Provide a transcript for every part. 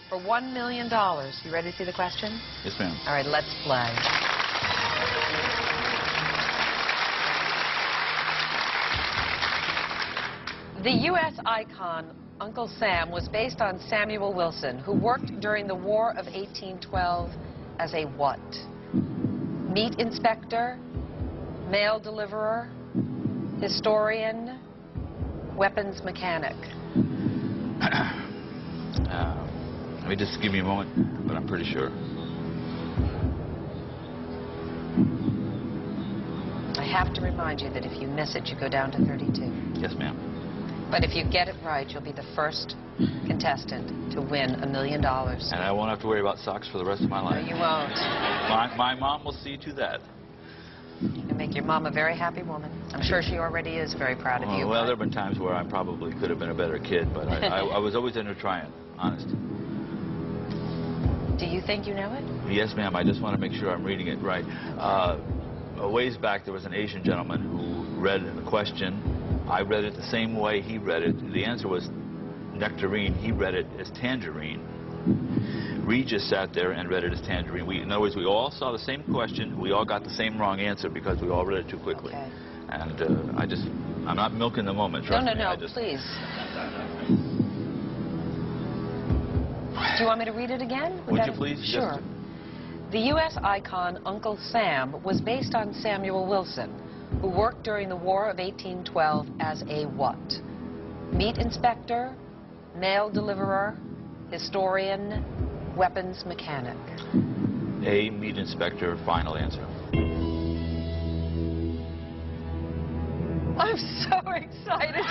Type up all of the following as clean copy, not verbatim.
for $1 million. You ready to see the question? Yes, ma'am. All right, let's play. The U.S. icon Uncle Sam was based on Samuel Wilson, who worked during the War of 1812 as a what? Meat inspector, mail deliverer, historian, weapons mechanic. Let me just give me a moment, but I'm pretty sure. I have to remind you that if you miss it, you go down to 32. Yes, ma'am. But if you get it right, you'll be the first contestant to win $1 million. And I won't have to worry about socks for the rest of my life. No, you won't. My mom will see to that. You make your mom a very happy woman. I'm sure she already is very proud of you. Well, there have been times where I probably could have been a better kid, but I was always into trying, honest. Do you think you know it? Yes, ma'am. I just want to make sure I'm reading it right. A ways back, there was an Asian gentleman who read the question. I read it the same way he read it. The answer was nectarine. He read it as tangerine. Regis sat there and read it as tangerine. In other words, we all saw the same question. We all got the same wrong answer because we all read it too quickly. Okay. And I'm not milking the moment. Trust me. No, please. Do you want me to read it again? Would you please? Sure. The U.S. icon Uncle Sam was based on Samuel Wilson, who worked during the War of 1812 as a what? Meat inspector, mail deliverer, historian, weapons mechanic. A meat inspector, final answer. I'm so excited.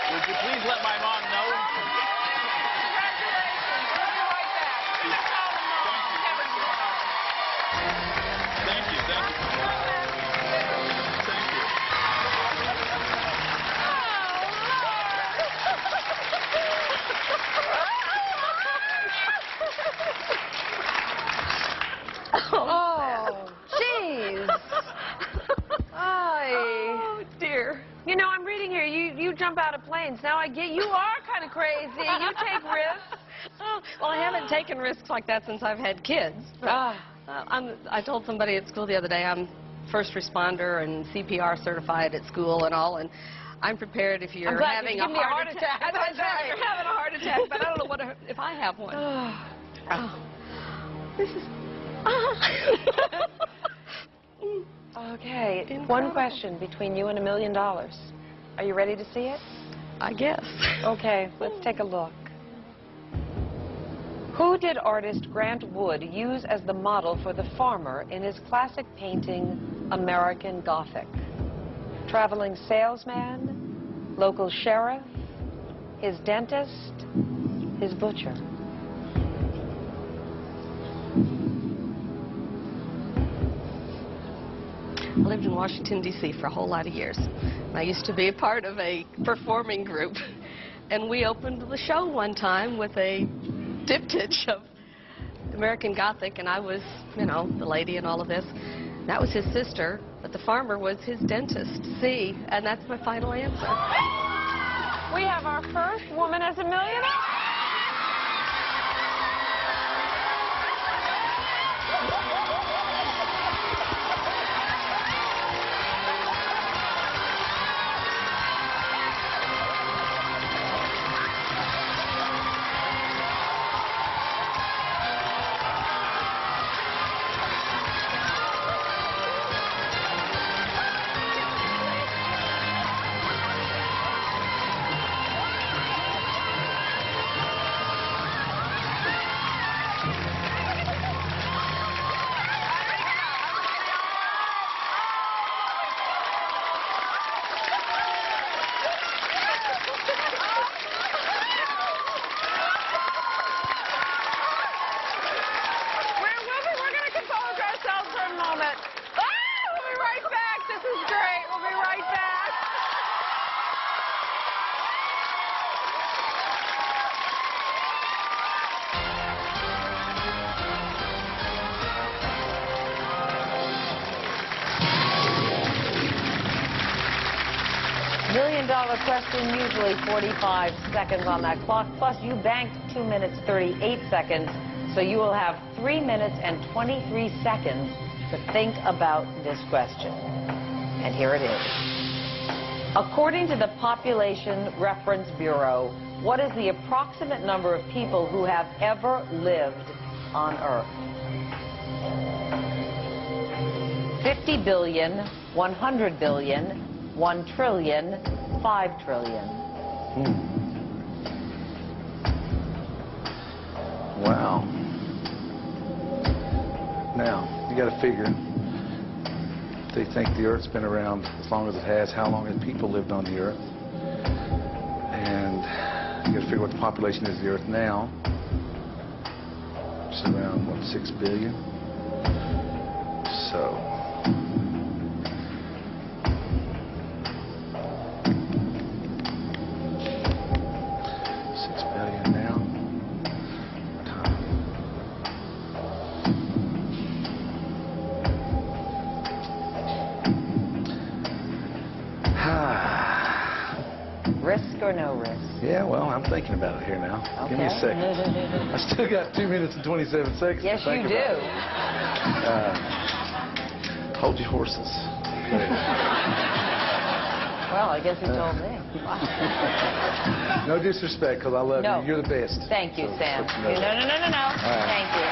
Would you please let my mom know? Thank you. Oh, jeez. Oh, dear. You know, I'm reading here, you jump out of planes. Now I get, you are kind of crazy. You take risks. Oh, well, I haven't taken risks like that since I've had kids. But, I told somebody at school the other day I'm first responder and CPR certified at school and all, and I'm prepared if you're having a heart attack. That's right. You're having a heart attack, but I don't know if I have one. This is... Okay, Incredible. one question between you and $1 million. Are you ready to see it? I guess. Okay, let's take a look. Who did artist Grant Wood use as the model for the farmer in his classic painting, American Gothic? Traveling salesman, local sheriff, his dentist, his butcher. I lived in Washington, D.C. for a whole lot of years. I used to be a part of a performing group, and we opened the show one time with a diptych of American Gothic, and I was, you know, the lady and all of this. That was his sister, but the farmer was his dentist. See, and that's my final answer. We have our first woman as $1 million. $1 million question, usually 45 seconds on that clock, plus you banked 2 minutes 38 seconds, so you will have 3 minutes and 23 seconds to think about this question. And here it is. According to the Population Reference Bureau, what is the approximate number of people who have ever lived on Earth? 50 billion, 100 billion, 1 trillion, 5 trillion. Wow. Now, you got to figure, they think the Earth's been around as long as it has, how long have people lived on the Earth? And you got to figure what the population is of the Earth now. It's around, what, 6 billion? So... Risk or no risk? Yeah, well, I'm thinking about it here now. Okay. Give me a second. I still got 2 minutes and 27 seconds Yes, to think you do. about it. Hold your horses. Well, I guess you told me. No disrespect, because I love No. you. You're the best. Thank you, So, Sam. let you know that. No. right. Thank you.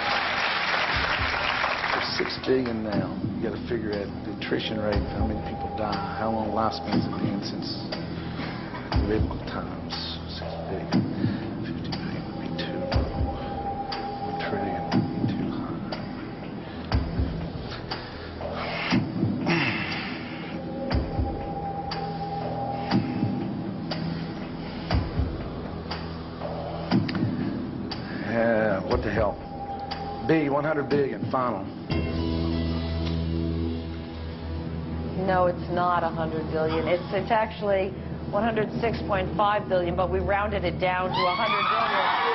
There's 6 billion now. You got to figure out the attrition rate, how many people die, how long lifespans have been since biblical times. 6 billion. 50 billion would be too low. 1 trillion would be too high. What the hell? B, 100 billion, final. No, it's not 100 billion. It's actually 106.5 billion, but we rounded it down to 100 billion.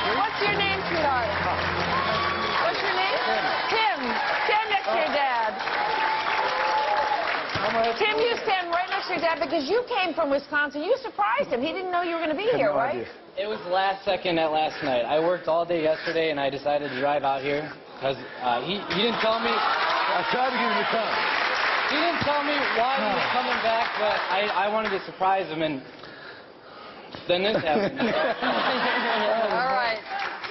What's your name, sweetheart? What's your name? Tim. Stand next to your dad. Tim, you stand right next to your dad because you came from Wisconsin. You surprised him. He didn't know you were going to be here, right? It was last second at last night. I worked all day yesterday, and I decided to drive out here because he didn't tell me. I tried to give him the time. He didn't tell me why he was coming back, but I wanted to surprise him, and then this happened. All right.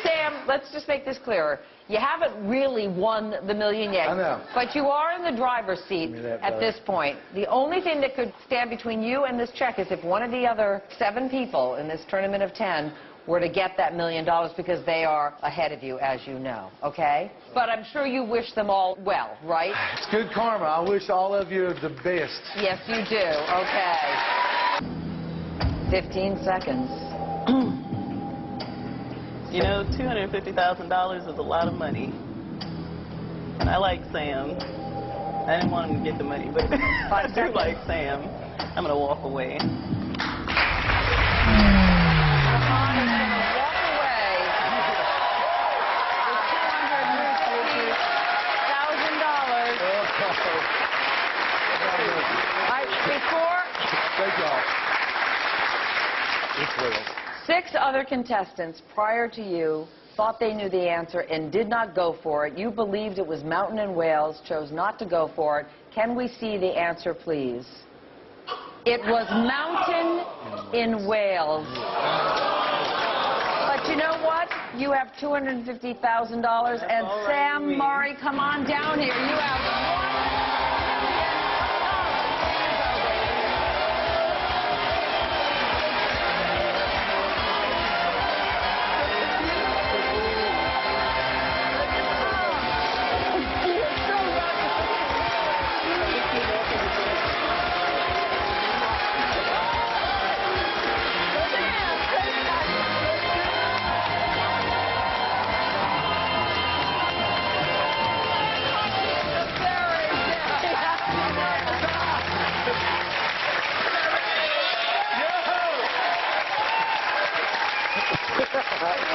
Sam, let's just make this clearer. You haven't really won the million yet. I know. But you are in the driver's seat at this point. The only thing that could stand between you and this check is if one of the other 7 people in this tournament of 10 were to get that $1 million because they are ahead of you, as you know, okay? But I'm sure you wish them all well, right? It's good karma. I wish all of you the best. Yes, you do. Okay. 15 seconds. You know, $250,000 is a lot of money. And I like Sam. I didn't want him to get the money, but I do like Sam. I'm going to walk away. Thank y'all. It's real. 6 other contestants prior to you thought they knew the answer and did not go for it. You believed it was Mountain in Wales, chose not to go for it. Can we see the answer, please? It was Mountain in Wales. But you know what? You have $250,000. And Sam, Mari, come on down here.